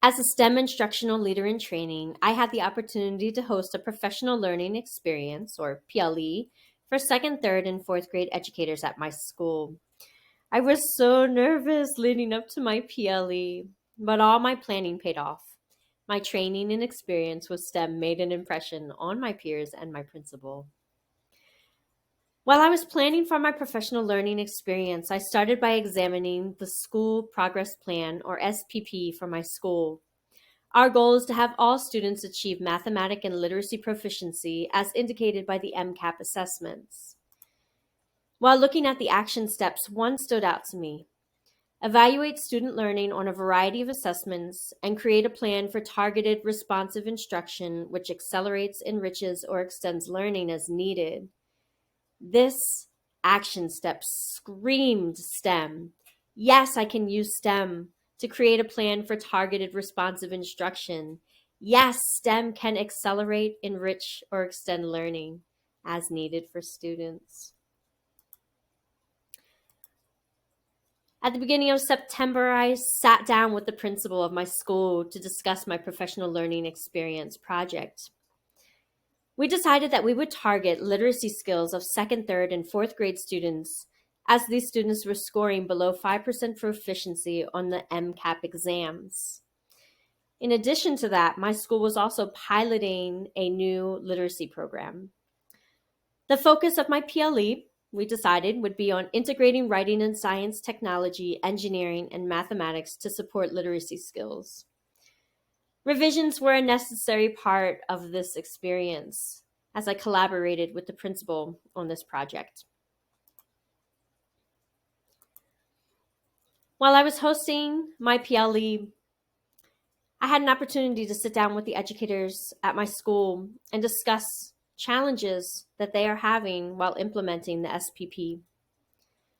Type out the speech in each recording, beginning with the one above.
As a STEM instructional leader in training, I had the opportunity to host a professional learning experience, or PLE, for second, third, and fourth grade educators at my school. I was so nervous leading up to my PLE, but all my planning paid off. My training and experience with STEM made an impression on my peers and my principal. While I was planning for my professional learning experience, I started by examining the School Progress Plan, or SPP, for my school. Our goal is to have all students achieve mathematic and literacy proficiency as indicated by the MCAP assessments. While looking at the action steps, one stood out to me. Evaluate student learning on a variety of assessments and create a plan for targeted responsive instruction which accelerates, enriches, or extends learning as needed. This action step screamed STEM. Yes, I can use STEM to create a plan for targeted responsive instruction. Yes, STEM can accelerate, enrich, or extend learning as needed for students. At the beginning of September, I sat down with the principal of my school to discuss my professional learning experience project. We decided that we would target literacy skills of second, third, and fourth grade students, as these students were scoring below 5% proficiency on the MCAP exams. In addition to that, my school was also piloting a new literacy program. The focus of my PLE, we decided, would be on integrating writing and science, technology, engineering, and mathematics to support literacy skills. Revisions were a necessary part of this experience as I collaborated with the principal on this project. While I was hosting my PLE, I had an opportunity to sit down with the educators at my school and discuss challenges that they are having while implementing the SPP.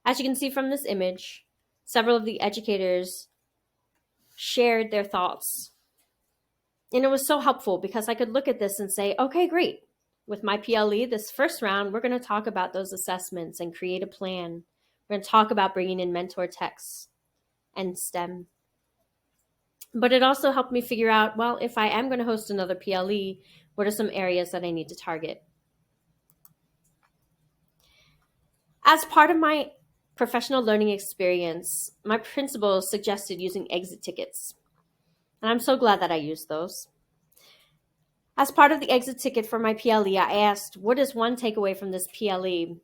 As you can see from this image, several of the educators shared their thoughts. And it was so helpful because I could look at this and say, okay, great. With my PLE, this first round, we're going to talk about those assessments and create a plan. We're going to talk about bringing in mentor texts and STEM. But it also helped me figure out, well, if I am going to host another PLE, what are some areas that I need to target? As part of my professional learning experience, my principal suggested using exit tickets. And I'm so glad that I used those. As part of the exit ticket for my PLE, I asked, what is one takeaway from this PLE?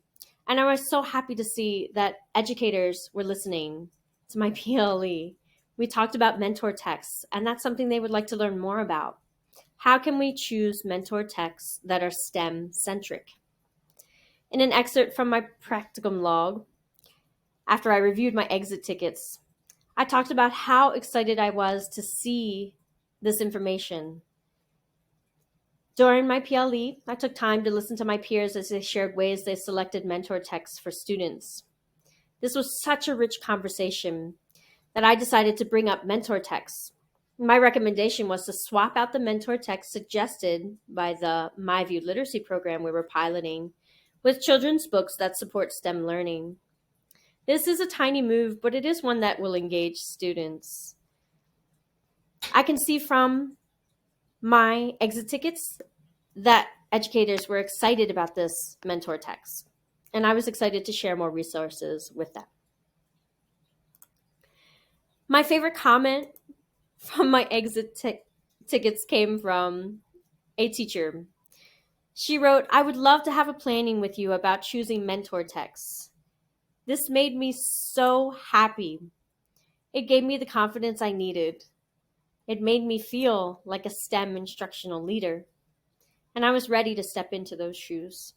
And I was so happy to see that educators were listening to my PLE. We talked about mentor texts, and that's something they would like to learn more about. How can we choose mentor texts that are STEM-centric? In an excerpt from my practicum log, after I reviewed my exit tickets, I talked about how excited I was to see this information. During my PLE, I took time to listen to my peers as they shared ways they selected mentor texts for students. This was such a rich conversation that I decided to bring up mentor texts. My recommendation was to swap out the mentor text suggested by the MyView literacy program we were piloting with children's books that support STEM learning. This is a tiny move, but it is one that will engage students. I can see from my exit tickets that educators were excited about this mentor text, and I was excited to share more resources with them. My favorite comment from my exit tickets came from a teacher. She wrote, I would love to have a planning with you about choosing mentor texts. This made me so happy. It gave me the confidence I needed. It made me feel like a STEM instructional leader, and I was ready to step into those shoes.